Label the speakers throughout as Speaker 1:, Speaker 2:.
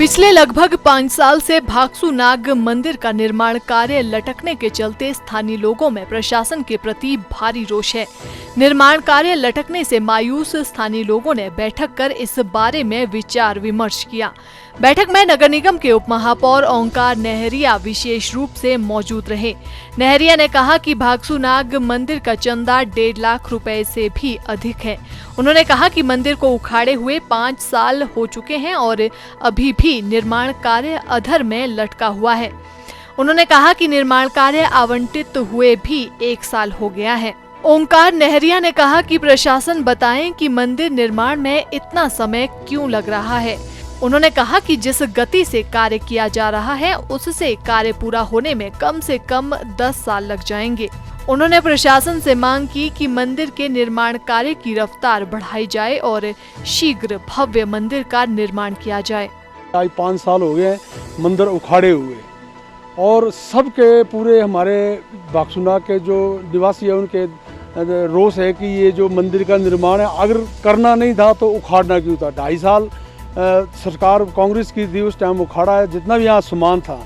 Speaker 1: पिछले लगभग 5 साल से भागसू नाग मंदिर का निर्माण कार्य लटकने के चलते स्थानीय लोगों में प्रशासन के प्रति भारी रोष है। निर्माण कार्य लटकने से मायूस स्थानीय लोगों ने बैठक कर इस बारे में विचार विमर्श किया। बैठक में नगर निगम के उप महापौर ओंकार नेहरिया विशेष रूप से मौजूद रहे। नेहरिया ने कहा कि भागसू नाग मंदिर का चंदा 1.5 लाख रुपए से भी अधिक है। उन्होंने कहा कि मंदिर को उखाड़े हुए 5 साल हो चुके हैं और अभी भी निर्माण कार्य अधर में लटका हुआ है। उन्होंने कहा कि निर्माण कार्य आवंटित हुए भी 1 साल हो गया है। ओंकार नेहरिया ने कहा कि प्रशासन बताएं कि मंदिर निर्माण में इतना समय क्यों लग रहा है। उन्होंने कहा कि जिस गति से कार्य किया जा रहा है उससे कार्य पूरा होने में कम से कम 10 साल लग जाएंगे। उन्होंने प्रशासन से मांग की कि मंदिर के निर्माण कार्य की रफ्तार बढ़ाई जाए और शीघ्र भव्य मंदिर का निर्माण किया जाए।
Speaker 2: आज 5 साल हो गए मंदिर उखाड़े हुए और सबके पूरे हमारे भागसू नाग के जो निवासी है उनके रोष है कि ये जो मंदिर का निर्माण है अगर करना नहीं था तो उखाड़ना क्यों था। 2.5 साल सरकार कांग्रेस की थी, उस टाइम उखाड़ा है। जितना भी यहाँ सामान था,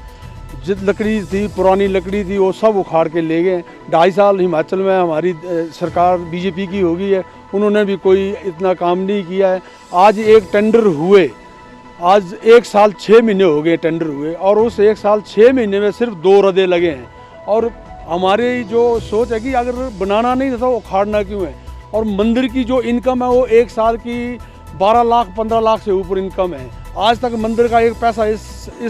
Speaker 2: जित लकड़ी थी, पुरानी लकड़ी थी, वो सब उखाड़ के ले गए। 2.5 साल हिमाचल में हमारी सरकार बीजेपी की हो गई है, उन्होंने भी कोई इतना काम नहीं किया है। आज एक टेंडर हुए, आज 1 साल 6 महीने हो गए टेंडर हुए और उस 1 साल 6 महीने में सिर्फ 2 रदे लगे हैं। और हमारी जो सोच है कि अगर बनाना नहीं था तो उखाड़ना क्यों है। और मंदिर की जो इनकम है वो 1 साल की 12 लाख 15 लाख से ऊपर इनकम है। आज तक मंदिर का एक पैसा इस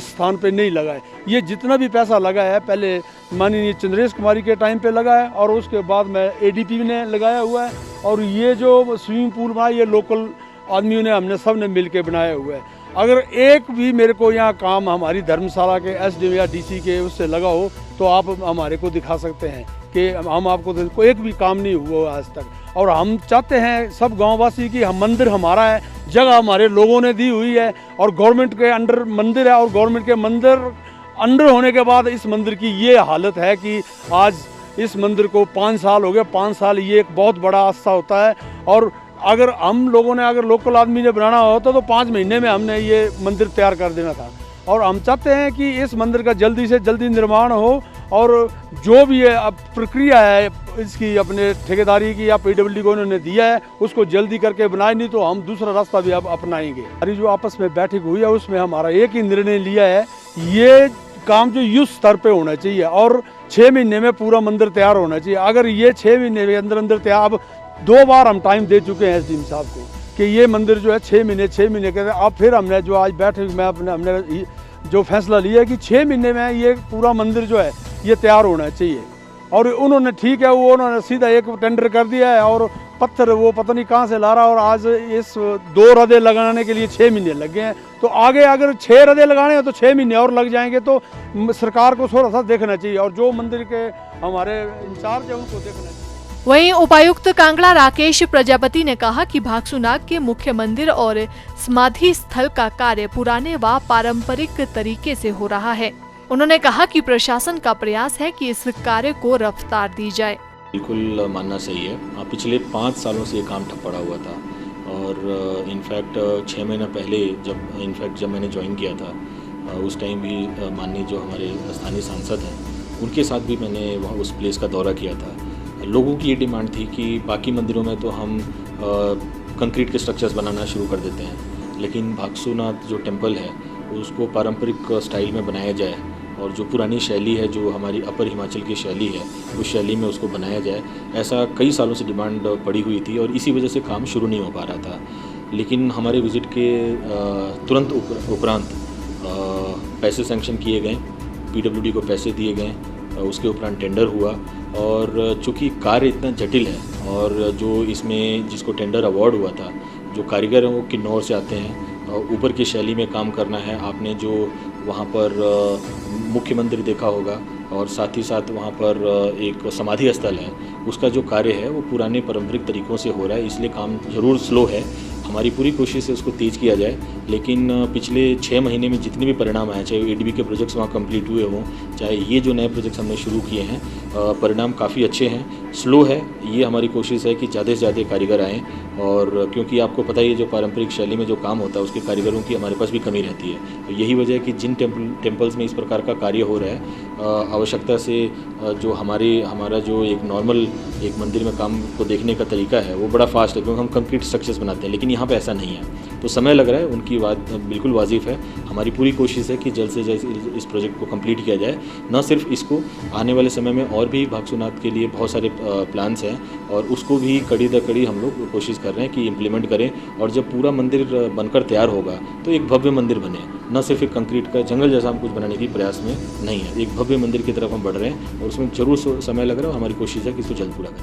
Speaker 2: स्थान पे नहीं लगा है। ये जितना भी पैसा लगा है पहले माननीय चंद्रेश कुमारी के टाइम पे लगा है और उसके बाद में एडीपी ने लगाया हुआ है। और ये जो स्विमिंग पूल बनाया ये लोकल आदमियों ने, हमने सब ने मिल के बनाया हुआ है। अगर एक भी मेरे को यहाँ काम हमारी धर्मशाला के एसडीएम या डीसी के उससे लगा हो तो आप हमारे को दिखा सकते हैं कि हम आपको एक भी काम नहीं हुआ आज तक। और हम चाहते हैं सब गांववासी कि हम मंदिर हमारा है, जगह हमारे लोगों ने दी हुई है और गवर्नमेंट के अंडर मंदिर है और गवर्नमेंट के मंदिर अंडर होने के बाद इस मंदिर की ये हालत है कि आज इस मंदिर को 5 साल हो गए। 5 साल ये एक बहुत बड़ा हादसा होता है। और अगर हम लोगों ने, अगर लोकल आदमी ने बनाना होता तो 5 महीने में हमने ये मंदिर तैयार कर देना था। और हम चाहते हैं कि इस मंदिर का जल्दी से जल्दी निर्माण हो और जो भी है अब प्रक्रिया है इसकी अपने ठेकेदारी की या पीडब्ल्यूडी को उन्होंने दिया है उसको जल्दी करके बनाए, नहीं तो हम दूसरा रास्ता भी अब अपनाएंगे। हमारी जो आपस में बैठक हुई है उसमें हमारा एक ही निर्णय लिया है, ये काम जो युद्ध स्तर पे होना चाहिए और 6 महीने में पूरा मंदिर तैयार होना चाहिए। अगर ये 6 महीने के अंदर तैयार, अब 2 बार हम टाइम दे चुके हैं एसडीएम साहब को कि ये मंदिर जो है 6 महीने के अब फिर हमने जो आज बैठक में हमने जो फैसला लिया है कि 6 महीने में ये पूरा मंदिर जो है ये तैयार होना चाहिए। और उन्होंने ठीक है, वो उन्होंने सीधा एक टेंडर कर दिया है और पत्थर वो पता नहीं कहाँ से ला रहा और आज इस 2 रदे लगाने के लिए 6 महीने लग गए हैं। तो आगे अगर 6 रदे लगाने हैं तो 6 महीने और लग जाएंगे। तो सरकार को थोड़ा सा देखना चाहिए और जो मंदिर के हमारे इंचार्ज है उनको देखना चाहिए।
Speaker 1: वहीं उपायुक्त कांगड़ा राकेश प्रजापति ने कहा कि भागसू नाग के मुख्य मंदिर और समाधि स्थल का कार्य पुराने व पारंपरिक तरीके से हो रहा है। उन्होंने कहा कि प्रशासन का प्रयास है कि इस कार्य को रफ्तार दी जाए।
Speaker 3: बिल्कुल मानना सही है। पिछले 5 सालों से ये काम ठप पड़ा हुआ था और इनफैक्ट 6 महीना पहले जब मैंने ज्वाइन किया था उस टाइम भी माननीय जो हमारे स्थानीय सांसद हैं उनके साथ भी मैंने वहाँ उस प्लेस का दौरा किया था। लोगों की ये डिमांड थी कि बाकी मंदिरों में तो हम कंक्रीट के स्ट्रक्चर्स बनाना शुरू कर देते हैं, लेकिन भागसू नाग जो टेम्पल है उसको पारंपरिक स्टाइल में बनाया जाए और जो पुरानी शैली है, जो हमारी अपर हिमाचल की शैली है, उस शैली में उसको बनाया जाए। ऐसा कई सालों से डिमांड पड़ी हुई थी और इसी वजह से काम शुरू नहीं हो पा रहा था। लेकिन हमारे विज़िट के तुरंत उपरांत पैसे सैंक्शन किए गए, पीडब्ल्यूडी को पैसे दिए गए, उसके उपरांत टेंडर हुआ और चूँकि कार्य इतना जटिल है और जो इसमें जिसको टेंडर अवार्ड हुआ था, जो कारीगर हैं वो किन्नौर से आते हैं, ऊपर की शैली में काम करना है। आपने जो वहाँ पर मुख्य मंदिर देखा होगा और साथ ही साथ वहाँ पर एक समाधि स्थल है, उसका जो कार्य है वो पुराने पारंपरिक तरीक़ों से हो रहा है, इसलिए काम ज़रूर स्लो है। हमारी पूरी कोशिश है उसको तेज़ किया जाए, लेकिन पिछले 6 महीने में जितने भी परिणाम आए, चाहे एडीबी के प्रोजेक्ट्स वहाँ कंप्लीट हुए हों, चाहे ये जो नए प्रोजेक्ट्स हमने शुरू किए हैं, परिणाम काफ़ी अच्छे हैं। स्लो है। ये हमारी कोशिश है कि ज़्यादा से ज़्यादा कारीगर आएँ, और क्योंकि आपको पता ही है जो पारंपरिक शैली में जो काम होता है उसके कारीगरों की हमारे पास भी कमी रहती है। तो यही वजह है कि जिन टेम्पल्स में इस प्रकार का कार्य हो रहा है, आवश्यकता से जो हमारा जो एक नॉर्मल एक मंदिर में काम को देखने का तरीका है वो बड़ा फास्ट है, क्योंकि हम कंक्रीट स्ट्रक्चर्स बनाते हैं, लेकिन यहाँ पे ऐसा नहीं है। तो समय लग रहा है, उनकी बात बिल्कुल वाजिब है। हमारी पूरी कोशिश है कि जल्द से जल्द इस प्रोजेक्ट को कंप्लीट किया जाए। न सिर्फ इसको, आने वाले समय में और भी भागसूनाथ के लिए बहुत सारे प्लान्स हैं, और उसको भी कड़ी दर कड़ी हम लोग कोशिश कर रहे हैं कि इम्प्लीमेंट करें, और जब पूरा मंदिर बनकर तैयार होगा तो एक भव्य मंदिर बने, न सिर्फ एक कंक्रीट का जंगल जैसा हम कुछ बनाने की प्रयास में नहीं है। एक भव्य मंदिर की तरफ हम बढ़ रहे हैं, और उसमें जरूर समय लग रहा है, और हमारी कोशिश है कि इसको जल्द पूरा करें।